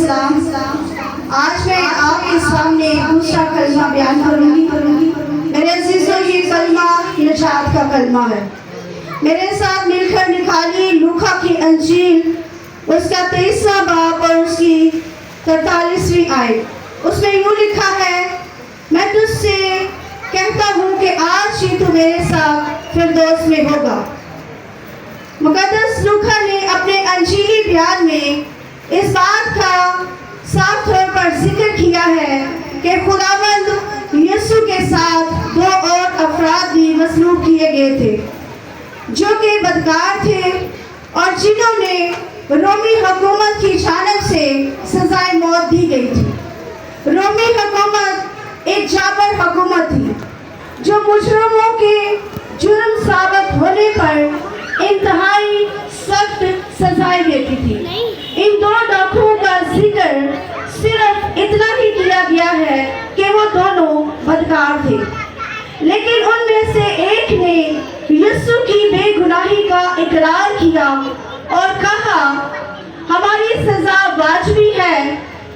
अलैहिस्सलाम। आज मैं आपके सामने दूसरा कलमा बयान करूंगी। मेरे अजीजों, ये कलमा निजात का कलमा है। मेरे साथ मिलकर निकालिए लूका की अंजील, उसका 23वां बाब और उसकी 43वीं आयत। उसमें यूँ लिखा है, मैं तुझसे कहता हूँ कि आज ही तू मेरे साथ फिरदौस में होगा। मुक़द्दस लूका ने अपने अंजीली बयान में इस बात का साफ तौर पर जिक्र किया है कि खुदावंद यीशु के साथ दो और अफराद भी मसलूब किए गए थे जो कि बदकार थे और जिन्होंने रोमी हुकूमत की जानिब से सजाए मौत दी गई थी। रोमी हुकूमत एक जाबर हुकूमत थी जो मुजरिमों के जुर्म साबित होने पर इंतहाई सख्त सजाएं देती थी। इन दो डाकुओं का जिक्र सिर्फ इतना ही किया गया है कि वो दोनों बदकार थे, लेकिन उनमें से एक ने यीशु की बेगुनाही का इकरार किया और कहा, हमारी सजा वाजिबी है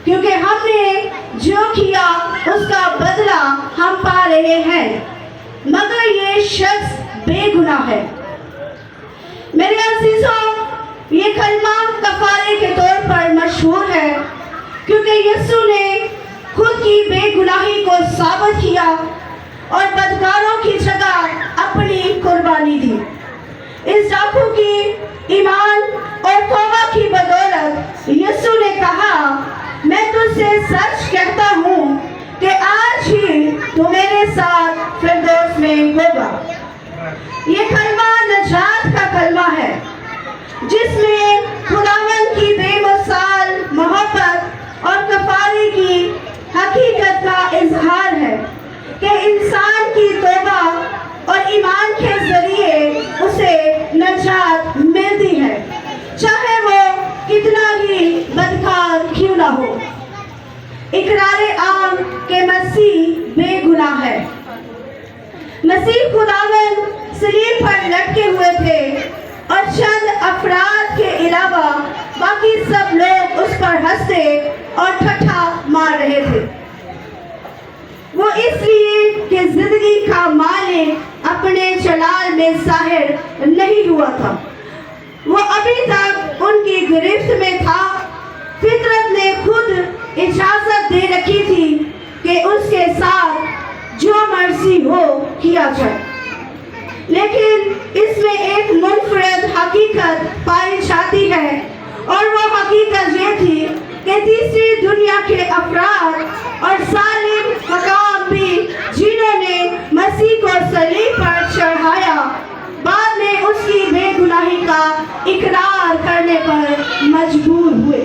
क्योंकि हमने जो किया उसका बदला हम पा रहे हैं, मगर ये शख्स बेगुनाह है। मेरे अजीजों, ये कलमा कफारे के तौर पर मशहूर है क्योंकि यीशु ने खुद की बेगुनाही को साबित किया और बदकारों की जगह अपनी कुर्बानी दी। इस डाकू की ईमान और तौबा की बदौलत यीशु ने कहा, मैं तुझसे सच कहता हूँ कि आज ही तू मेरे साथ फिरदौस में होगा। ये कलमा निजात का कलमा है जिसमें खुदावंद की बेमिसाल मोहब्बत और कफारे की हकीकत का इजहार है कि इंसान की तौबा और ईमान के जरिए उसे निजात मिलती है, चाहे वो कितना ही बदकार क्यों ना हो। इकरार आम के मसीह बेगुनाह है। मसीह खुदावंद सलीब पर लटके हुए थे और चंद अफराद के अलावा बाकी सब लोग उस पर हंसते और ठट्ठा मार रहे थे। वो इसलिए कि जिंदगी का मालिक अपने जलाल में ज़ाहिर नहीं हुआ था, वो अभी तक उनकी गिरफ्त में था। फितरत ने खुद इजाजत दे रखी थी कि उसके साथ जो मर्जी हो किया जाए, लेकिन इसमें एक मुनफरद हकीकत पाई जाती है और वो हकीकत ये थी कि तीसरी दुनिया के अफराद और सालिम हकाम भी जिन्होंने मसीह को सलीब पर चढ़ाया, बाद में उसकी बेगुनाही का इकरार करने पर मजबूर हुए।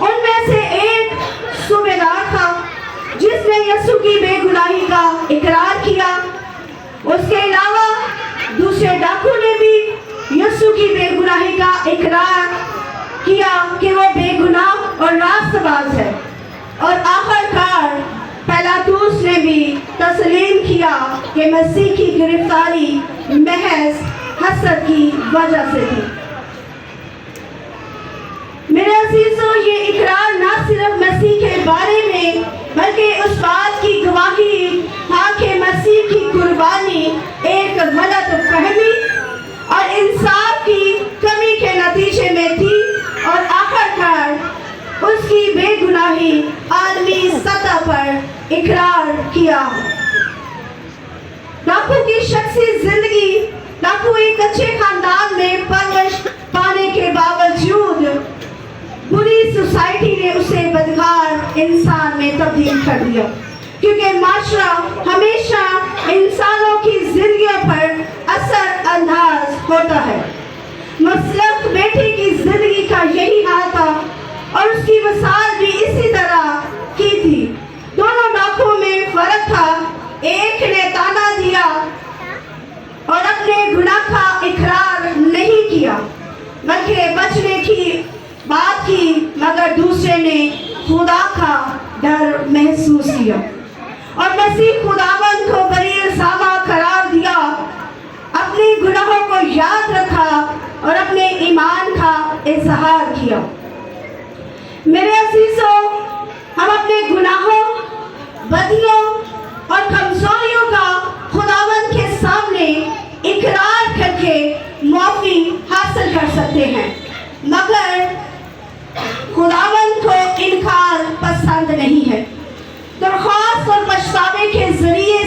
उनमें से एक सूबेदार था जिसने यीशु की बेगुनाही का इकरार किया। उसके अलावा दूसरे डाकू ने भी यीशु की बेगुनाही का इकरार किया कि वो बेगुनाह और रास्तबाज है, और आखिरकार पिलातुस ने भी तस्लीम किया कि मसीह की गिरफ्तारी महज हसद की वजह से थी। मेरे अजीजों, ये इकरार न सिर्फ मसीह के बारे में बल्कि उस बात की गवाही था कि मसीह की कुर्बानी एक गलत फहमी और इंसाफ की कमी के नतीजे में थी और आखिरकार उसकी बेगुनाही आलमी सतह पर इकरार किया। डाकू की शख्सी जिंदगी, डाकू एक अच्छे खानदान में परवरिश पाने के बावजूद बुरी सोसाइटी ने उसे बदकार इंसान में तब्दील कर दिया, क्योंकि माशरा हमेशा इंसानों की जिंदगियों पर असर अंदाज होता है। मसलक बेटी की जिंदगी का यही हाल था और उसकी मिसाल भी इसी तरह की थी। दोनों डाकुओं में फर्क था, एक ने ताना दिया और अपने गुनाह का इकरार नहीं किया बल्कि बचने की बात की, मगर दूसरे ने खुदा का डर महसूस किया और मसीह खुदावंद को बरीर सामा करार दिया, अपने गुनाहों को याद रखा और अपने ईमान का इजहार किया। मेरे अजीजों, हम अपने गुनाहों, बदियों और कमजोरियों का खुदावंद के सामने इकरार करके माफी हासिल कर सकते हैं, मगर खुदावंद को इनकार पसंद नहीं है। दरख्वास्त और पछतावे के जरिए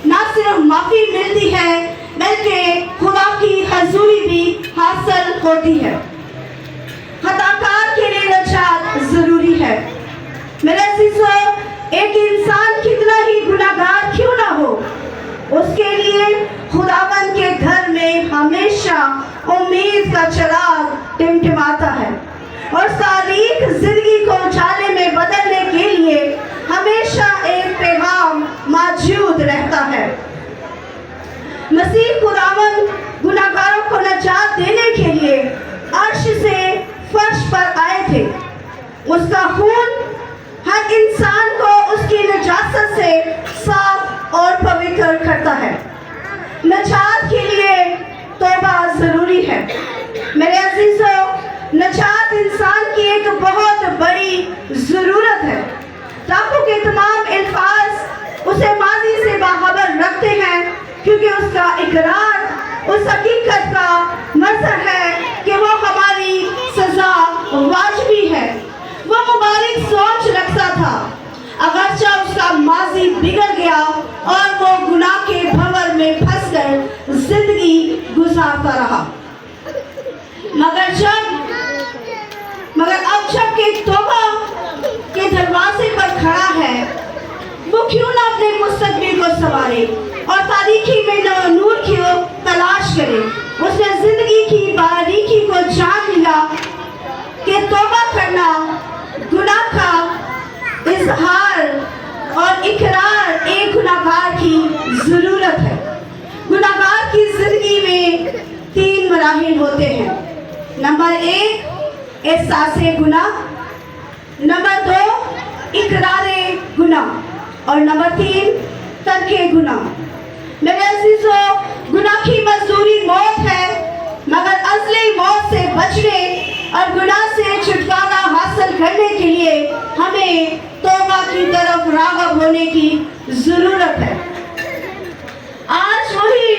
न सिर्फ माफी मिलती है बल्कि खुदा की हजूरी भी हासिल होती है। खताकार के लिए नजात जरूरी है। मेरे अजीजों, एक इंसान कितना ही गुनाहगार क्यों ना हो, उसके लिए खुदावंद के घर में हमेशा उम्मीद का चिराग टिमटिमाता है और तारीख जिंदगी को उजाले में बदलने के लिए हमेशा एक पैगाम मौजूद रहता है। मसीह खुदावंद गुनाहगारों को नजात देने के लिए अर्श से फर्श पर आए थे। उसका खून हर इंसान को उसकी नजासत से साफ और पवित्र करता है। नजात के लिए तौबा जरूरी है। मेरे अजीजों, नजात इंसान की एक बहुत बड़ी जरूरत है। लाखों के तमाम अल्फाज उसे माजी से बाखबर रखते हैं, क्योंकि उसका इकरार उस हकीकत का मजहर है कि वो हमारी सजा वाजिबी है। वो मुबारक सोच रखता था, अगरचे उसका माजी बिगड़ गया और वो गुनाह के भंवर में फंसकर जिंदगी गुजारता रहा। मगर अब जब के तौबा के दरवाजे पर खड़ा है, वो क्यों ना अपने मुस्तकबिल को संवारे और तारीकी में नूर की तलाश करे। उसने जिंदगी की बारीकी को जान लिया कि तौबा करना, गुनाह का इजहार और इकरार एक गुनाहगार की जरूरत है। गुनाहगार की जिंदगी में 3 मराहिल होते हैं। नंबर 1, एहसासे गुनाह, नंबर 2, इकरारे गुनाह और नंबर 3, तर्के गुनाह। मेरे अजीजों, गुनाह की मजदूरी मौत है, मगर असली मौत से बचने और गुनाह से छुटकारा हासिल करने के लिए हमें तौबा की तरफ राग़ब होने की जरूरत है। आज वही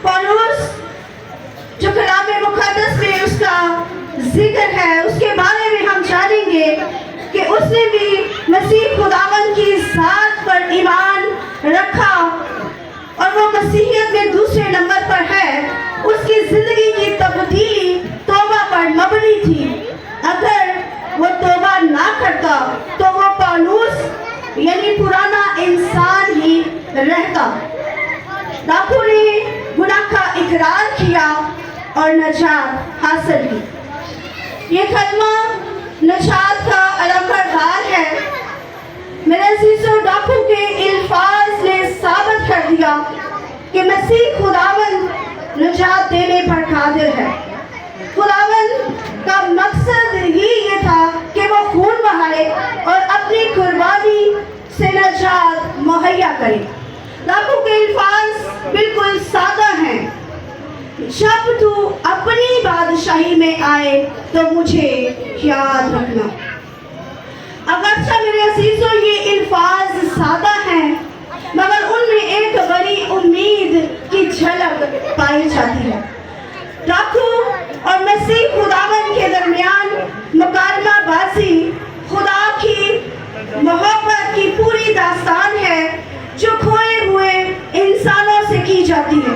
पौलुस जो कलाम मुक़द्दस में उसका जिक्र है, उसके बारे में हम जानेंगे कि उसने भी मसीह खुदावंद की ज़ात पर ईमान रखा और वो मसीहियत में दूसरे नंबर पर है। उसकी जिंदगी की तब्दीली तौबा पर मबनी थी। अगर वो तौबा ना करता तो वो पौलुस यानी पुराना इंसान ही रहता। लाखों ने गुनाह का इकरार किया और नजात हासिल की। ये कलमा नजात का अलमबरदार है। मेरे अजीजों, डाकू के अल्फाज ने साबित कर दिया कि मसीह खुदावंद नजात देने पर कादिर है। खुदावंद का मकसद ही ये था कि वो खून बहाए और अपनी कुर्बानी से नजात मुहैया करे। डाकू के अल्फाज बिल्कुल सादा हैं। जब तू अपनी बादशाही में आए तो मुझे याद रखना। अगरचे मेरे अजीजों ये अल्फाज सादा हैं, मगर उनमें एक बड़ी उम्मीद की झलक पाई जाती है। डाकू और मसीह खुदावंद के दरमियान मुकालमा बाजी खुदा की मोहब्बत की पूरी दास्तान है, जो खोए हुए इंसानों से की जाती है।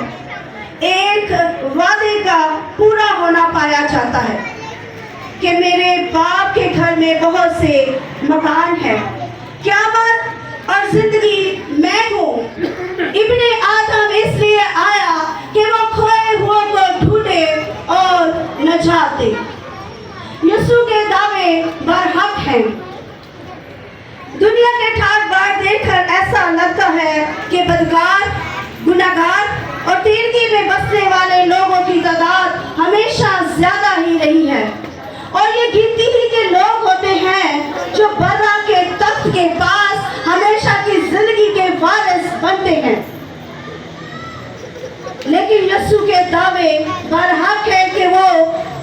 एक वादे का पूरा होना पाया जाता है कि मेरे बाप के घर में बहुत से मकान है। क़यामत और जिंदगी मैं हूँ। इब्ने आदम इसलिए आया कि वो खोए हुए को ढूंढे और नजात दे। यीशु के दावे बरहक हैं। दुनिया के ठाट बाट देखकर ऐसा लगता है कि बदकार, गुनाहगार और तिरकी में बसने वाले लोगों की तादाद हमेशा ज्यादा ही रही है, और ये गिनती ही के लोग होते हैं जो बर्रा के तख्त के पास हमेशा की जिंदगी के वारिस बनते हैं। लेकिन यीशु के दावे बरहक है कि वो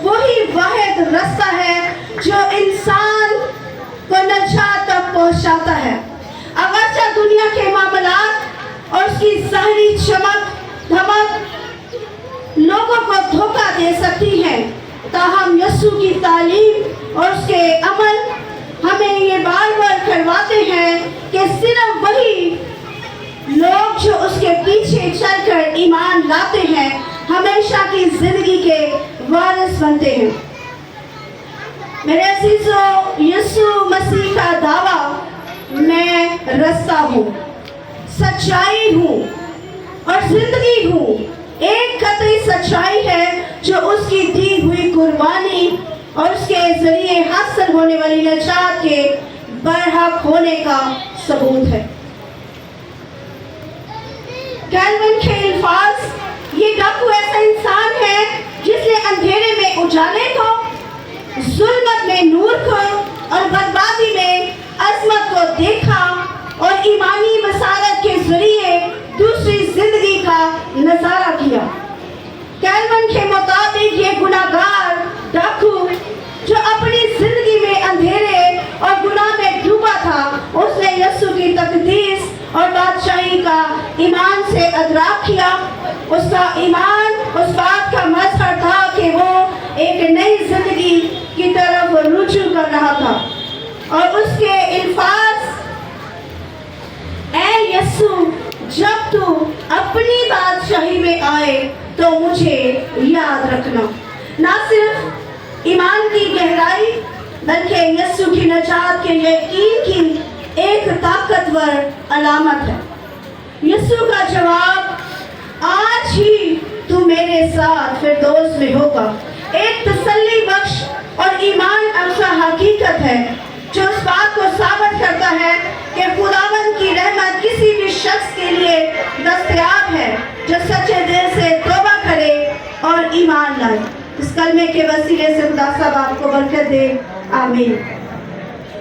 वही वाहिद रास्ता है जो इंसान जाता है। अगरचे दुनिया के मामलात और उसकी ज़ाहिरी चमक धमक लोगों को धोखा दे सकती है, ताहम यीशु की तालीम और उसके अमल हमें ये बार बार करवाते हैं कि सिर्फ वही लोग जो उसके पीछे चलकर ईमान लाते हैं हमेशा की जिंदगी के वारिस बनते हैं। मेरे अजीजों, यीशु मसीह का दावा, मैं रास्ता हूँ, सच्चाई हूँ और जिंदगी हूँ, एक कतई सच्चाई है जो उसकी दी हुई कुर्बानी और उसके जरिए हासिल होने वाली नजात के बरहक होने का सबूत है। कैल्विन के अल्फाज, ये डाकू ऐसा इंसान है जिसने अंधेरे में उजाले को, जुल्मत में नूर को और बर्बादी में अजमत को देखा और ईमानी बसारत के जरिए दूसरी जिंदगी का नजारा किया। कैल्विन के मुताबिक ये गुनाहगार डाकू जो अपनी जिंदगी में अंधेरे और गुनाह में डूबा था, उसने यीशु की तकदीस और बादशाही का ईमान से अदराक किया। उसका ईमान उस बात का मजहर था कि वो एक नई जिंदगी की तरफ रुजू कर रहा था और उसके अल्फाज, ऐ यीशु, जब तू अपनी बादशाही में आए तो मुझे याद रखना। ना सिर्फ ईमान की गहराई बल्कि यीशु की नजात के यकीन की एक ताकतवर अलामत है। यीशु का जवाब, आज ही तू मेरे साथ फिरदौस में होगा, एक तसल्ली बख्श और ईमान अफजा हकीकत है जो उस बात को साबित करता है कि खुदावंद की रहमत किसी भी शख्स के लिए दस्तयाब है जो सच्चे दिल से तौबा करे और ईमान लाए। इस कलमे के वसीले से खुदा साहब आपको बरकत दे। आमीन।